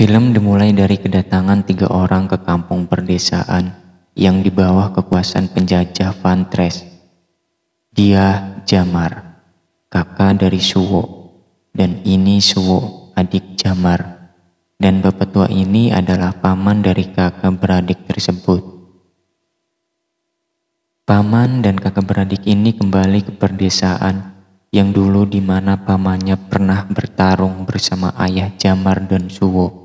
Film dimulai dari kedatangan 3 orang ke kampung perdesaan yang di bawah kekuasaan penjajah Van Tres. Dia Jamar, kakak dari Suwo, dan ini Suwo, adik Jamar. Dan bapak tua ini adalah paman dari kakak beradik tersebut. Paman dan kakak beradik ini kembali ke perdesaan yang dulu di mana pamannya pernah bertarung bersama ayah Jamar dan Suwo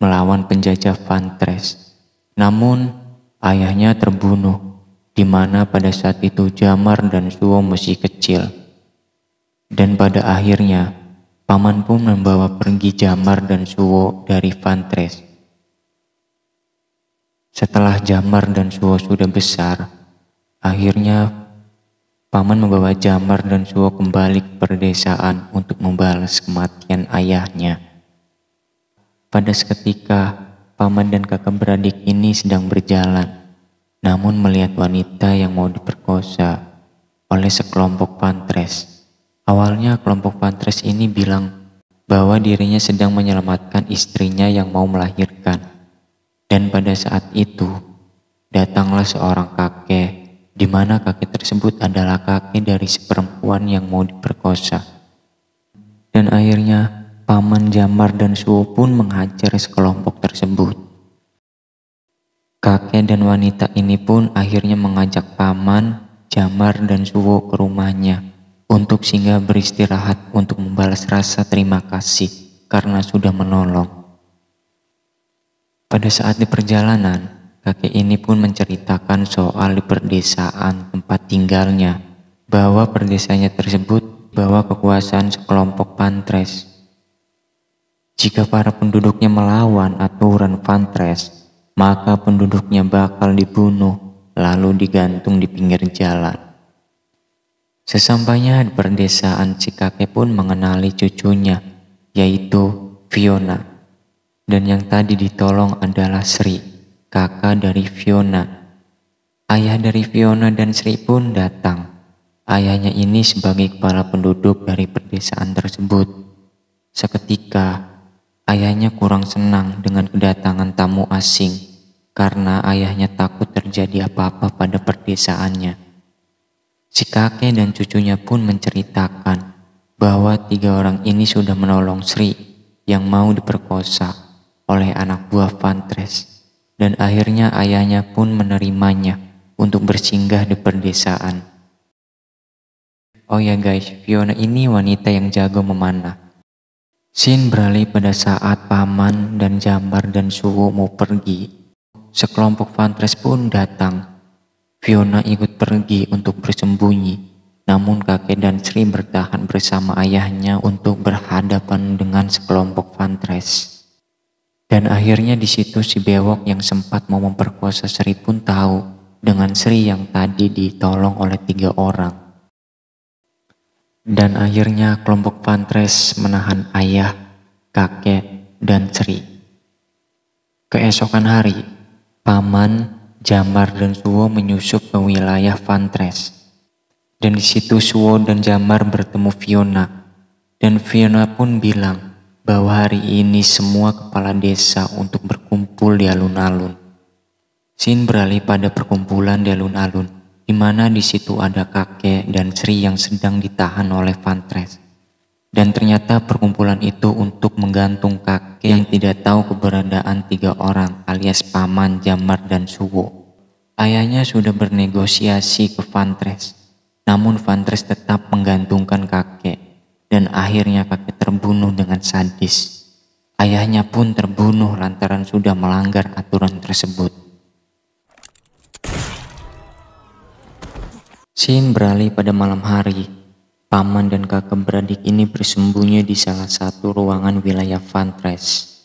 melawan penjajah Van Tres. Namun ayahnya terbunuh, di mana pada saat itu Jamar dan Suwo masih kecil. Dan pada akhirnya paman pun membawa pergi Jamar dan Suwo dari Van Tres. Setelah Jamar dan Suwo sudah besar, akhirnya paman membawa Jamar dan Suwo kembali ke perdesaan untuk membalas kematian ayahnya. Pada seketika, paman dan kakak beradik ini sedang berjalan, namun melihat wanita yang mau diperkosa oleh sekelompok Van Tres. Awalnya kelompok Van Tres ini bilang bahwa dirinya sedang menyelamatkan istrinya yang mau melahirkan. Dan pada saat itu, datanglah seorang kakek, di mana kakek tersebut adalah kakek dari si perempuan yang mau diperkosa. Dan akhirnya paman Jamar dan Suwo pun menghajar sekelompok tersebut. Kakek dan wanita ini pun akhirnya mengajak paman, Jamar dan Suwo ke rumahnya untuk singgah beristirahat untuk membalas rasa terima kasih karena sudah menolong. Pada saat di perjalanan, kakek ini pun menceritakan soal di perdesaan tempat tinggalnya, bahwa perdesanya tersebut bawa kekuasaan sekelompok Van Tres. Jika para penduduknya melawan aturan Van Tres, maka penduduknya bakal dibunuh lalu digantung di pinggir jalan. Sesampainya di perdesaan, si kakek pun mengenali cucunya, yaitu Fiona. Dan yang tadi ditolong adalah Sri, kakak dari Fiona. Ayah dari Fiona dan Sri pun datang. Ayahnya ini sebagai kepala penduduk dari perdesaan tersebut. Seketika, ayahnya kurang senang dengan kedatangan tamu asing karena ayahnya takut terjadi apa-apa pada perdesaannya. Si kakek dan cucunya pun menceritakan bahwa 3 orang ini sudah menolong Sri yang mau diperkosa oleh anak buah Van Tres, dan akhirnya ayahnya pun menerimanya untuk bersinggah di perdesaan. Oh ya guys, Fiona ini wanita yang jago memanah. Scene beralih pada saat paman dan Jamar dan Suwo mau pergi. Sekelompok Van Tres pun datang. Fiona ikut pergi untuk bersembunyi, namun kakek dan Sri bertahan bersama ayahnya untuk berhadapan dengan sekelompok Van Tres. Dan akhirnya di situ si bewok yang sempat mau memperkosa Sri pun tahu dengan Sri yang tadi ditolong oleh 3 orang. Dan akhirnya kelompok Van Tres menahan ayah, kakek, dan Sri. Keesokan hari, paman, Jamar, dan Suwo menyusup ke wilayah Van Tres. Dan di situ Suwo dan Jamar bertemu Fiona. Dan Fiona pun bilang bahwa hari ini semua kepala desa untuk berkumpul di alun-alun. Scene beralih pada perkumpulan di alun-alun, di mana di situ ada kakek dan Sri yang sedang ditahan oleh Van Tres. Dan ternyata perkumpulan itu untuk menggantung kakek yang tidak tahu keberadaan 3 orang alias paman, Jamar, dan Suwo. Ayahnya sudah bernegosiasi ke Van Tres, namun Van Tres tetap menggantungkan kakek, dan akhirnya kakek terbunuh dengan sadis. Ayahnya pun terbunuh lantaran sudah melanggar aturan tersebut. Scene beralih pada malam hari. Paman dan kakak beradik ini bersembunyi di salah satu ruangan wilayah Van Tres.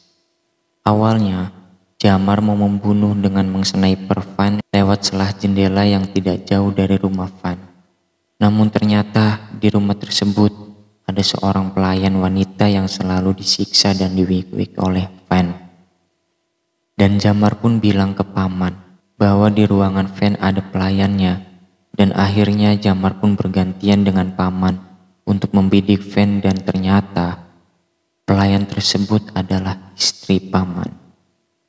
Awalnya, Jamar mau membunuh dengan mengsniper Van lewat celah jendela yang tidak jauh dari rumah Van. Namun ternyata di rumah tersebut ada seorang pelayan wanita yang selalu disiksa dan diwik-wik oleh Van. Dan Jamar pun bilang ke paman bahwa di ruangan Van ada pelayannya. Dan akhirnya Jamar pun bergantian dengan paman untuk membidik Van, dan ternyata Pelayan tersebut adalah istri paman.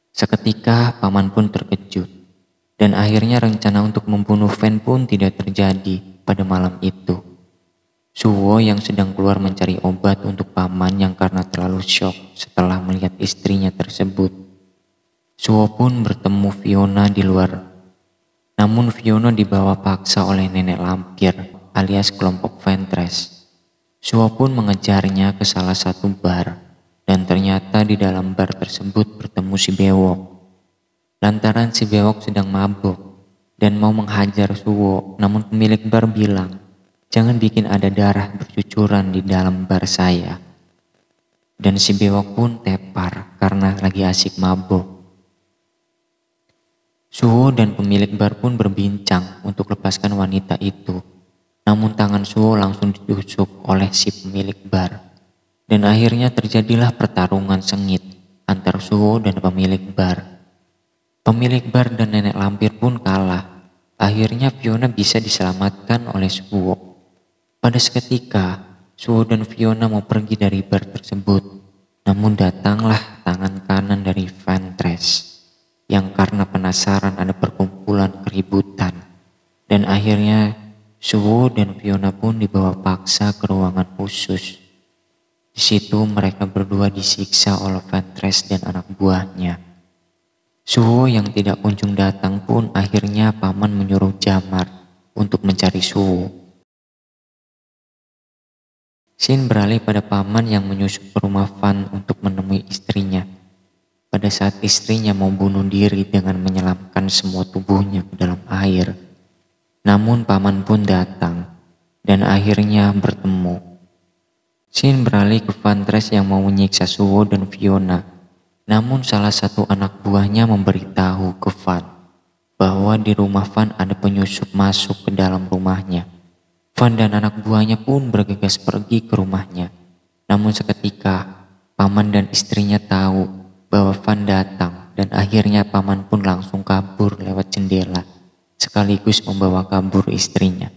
Seketika paman pun terkejut, dan akhirnya rencana untuk membunuh Fen pun tidak terjadi pada malam itu. Suwo yang sedang keluar mencari obat untuk paman yang karena terlalu syok setelah melihat istrinya tersebut. Suwo pun bertemu Fiona di luar. Namun Fiona dibawa paksa oleh nenek lampir alias kelompok Ventress. Suwo pun mengejarnya ke salah satu bar, dan ternyata di dalam bar tersebut bertemu si Bewok. Lantaran si Bewok sedang mabuk dan mau menghajar Suwo, namun pemilik bar bilang, "Jangan bikin ada darah bercucuran di dalam bar saya." Dan si Bewok pun tepar karena lagi asik mabuk. Suwo dan pemilik bar pun berbincang untuk lepaskan wanita itu. Namun tangan Suwo langsung ditusuk oleh si pemilik bar. Dan akhirnya terjadilah pertarungan sengit antar Suwo dan pemilik bar. Pemilik bar dan nenek lampir pun kalah. Akhirnya Fiona bisa diselamatkan oleh Suwo. Pada seketika, Suwo dan Fiona mau pergi dari bar tersebut. Namun datanglah tangan kanan dari Ventress yang karena penasaran ada perkumpulan keributan. Dan akhirnya Suwo dan Fiona pun dibawa paksa ke ruangan khusus. Di situ mereka berdua disiksa oleh Ventress dan anak buahnya. Suwo yang tidak kunjung datang pun akhirnya paman menyuruh Jamar untuk mencari Suwo. Scene beralih pada paman yang menyusup ke rumah Van untuk menemui istrinya. Pada saat istrinya mau bunuh diri dengan menyelamkan semua tubuhnya ke dalam air. Namun paman pun datang dan akhirnya bertemu. Scene beralih ke Ventress yang mau menyiksa Suwo dan Fiona. Namun salah satu anak buahnya memberitahu ke Van bahwa di rumah Van ada penyusup masuk ke dalam rumahnya. Van dan anak buahnya pun bergegas pergi ke rumahnya. Namun seketika paman dan istrinya tahu bahwa Van datang dan akhirnya paman pun langsung kabur lewat jendela sekaligus membawa kabur istrinya.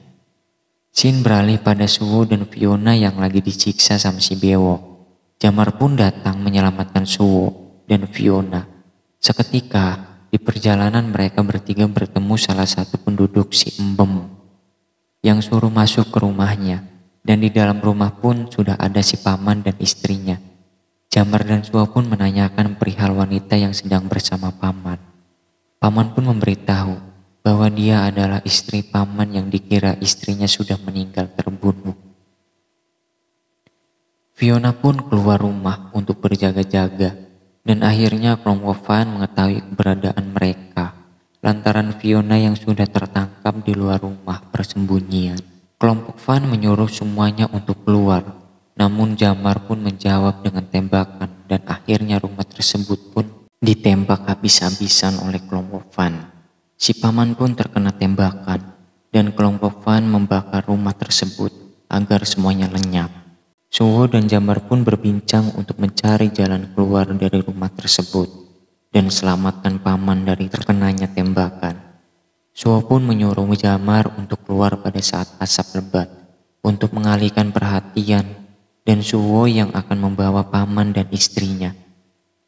Scene beralih pada Suwo dan Fiona yang lagi disiksa sama si Bewok. Jamar pun datang menyelamatkan Suwo dan Fiona. Seketika di perjalanan mereka bertiga bertemu salah satu penduduk si Embem yang suruh masuk ke rumahnya, dan di dalam rumah pun sudah ada si paman dan istrinya. Jamar dan Suwo pun menanyakan perihal wanita yang sedang bersama paman. Paman pun memberitahu bahwa dia adalah istri paman yang dikira istrinya sudah meninggal terbunuh. Fiona pun keluar rumah untuk berjaga-jaga, dan akhirnya kelompok Van mengetahui keberadaan mereka lantaran Fiona yang sudah tertangkap di luar rumah persembunyian. Kelompok Van menyuruh semuanya untuk keluar, namun Jamar pun menjawab dengan tembakan dan akhirnya rumah tersebut pun ditembak habis-habisan oleh kelompok Van. Si paman pun terkena tembakan dan kelompok Van membakar rumah tersebut agar semuanya lenyap. Suwo dan Jamar pun berbincang untuk mencari jalan keluar dari rumah tersebut dan selamatkan paman dari terkenanya tembakan. Suwo pun menyuruh Jamar untuk keluar pada saat asap lebat untuk mengalihkan perhatian dan Suwo yang akan membawa paman dan istrinya.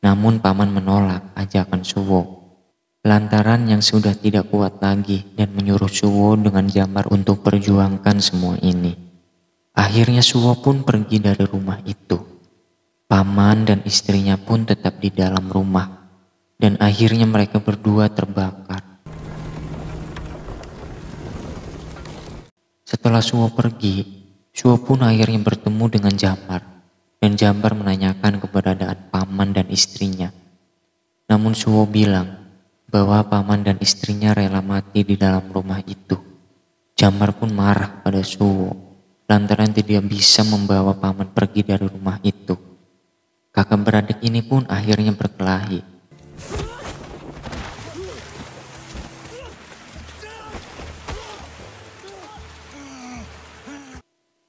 Namun paman menolak ajakan Suwo lantaran yang sudah tidak kuat lagi dan menyuruh Suwo dengan Jamar untuk perjuangkan semua ini. Akhirnya Suwo pun pergi dari rumah itu. Paman dan istrinya pun tetap di dalam rumah dan akhirnya mereka berdua terbakar. Setelah Suwo pergi, Suwo pun akhirnya bertemu dengan Jamar dan Jamar menanyakan keberadaan paman dan istrinya. Namun Suwo bilang bahwa paman dan istrinya rela mati di dalam rumah itu. Jamar pun marah pada Suwo lantaran tidak bisa membawa paman pergi dari rumah itu. Kakak beradik ini pun akhirnya berkelahi.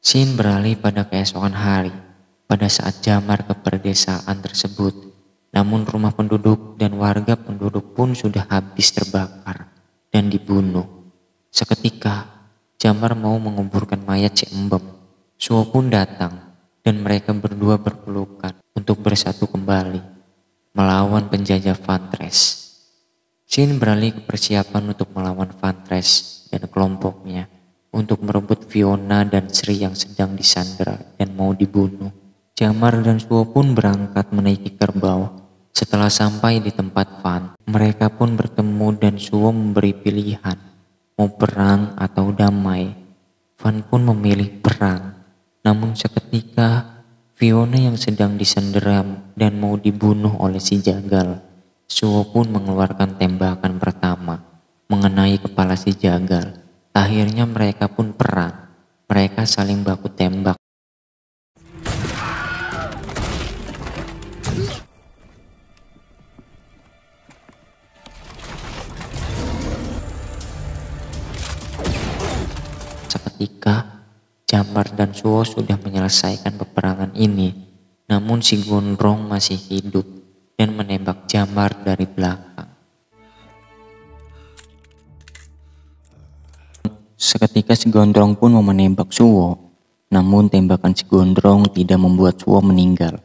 Scene beralih pada keesokan hari pada saat Jamar ke perdesaan tersebut. Namun rumah penduduk dan warga penduduk pun sudah habis terbakar dan dibunuh. Seketika Jamar mau menguburkan mayat si Embem. Suwo pun datang dan mereka berdua berpelukan. untuk bersatu kembali melawan penjajah Vantress. Shin beralih ke persiapan untuk melawan Vantress dan kelompoknya untuk merebut Fiona dan Sri yang sedang disandera dan mau dibunuh. Jamar dan Suo pun berangkat menaiki kerbau. Setelah sampai di tempat Van, mereka pun bertemu dan Suo memberi pilihan, mau perang atau damai. Van pun memilih perang, namun seketika Fiona yang sedang disandera dan mau dibunuh oleh si jagal. Suo pun mengeluarkan tembakan pertama, mengenai kepala si jagal. Akhirnya mereka pun perang, mereka saling baku tembak. Seketika, Jamar dan Suo sudah menyelesaikan peperangan ini, namun si Gondrong masih hidup dan menembak Jamar dari belakang. Seketika si Gondrong pun mau menembak Suo, namun tembakan si Gondrong tidak membuat Suo meninggal,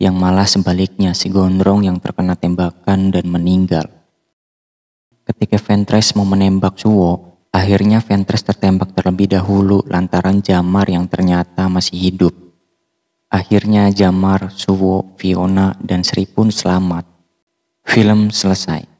yang malah sebaliknya si Gondrong yang terkena tembakan dan meninggal. Ketika Ventress mau menembak Suo, akhirnya Ventress tertembak terlebih dahulu lantaran Jamar yang ternyata masih hidup. Akhirnya Jamar, Suo, Fiona, dan Sri pun selamat. Film selesai.